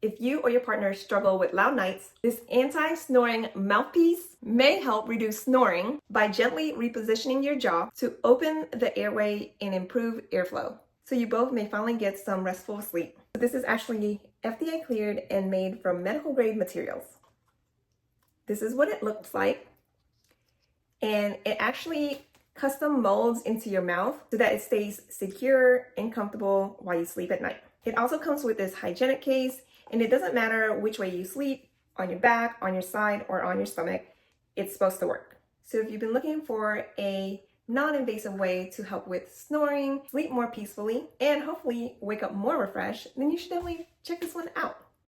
If you or your partner struggle with loud nights, this anti-snoring mouthpiece may help reduce snoring by gently repositioning your jaw to open the airway and improve airflow, so you both may finally get some restful sleep. This is actually FDA cleared and made from medical grade materials. This is what it looks like. And it actually custom molds into your mouth so that it stays secure and comfortable while you sleep at night. It also comes with this hygienic case, and it doesn't matter which way you sleep, on your back, on your side, or on your stomach, it's supposed to work. So if you've been looking for a non-invasive way to help with snoring, sleep more peacefully, and hopefully wake up more refreshed, then you should definitely check this one out.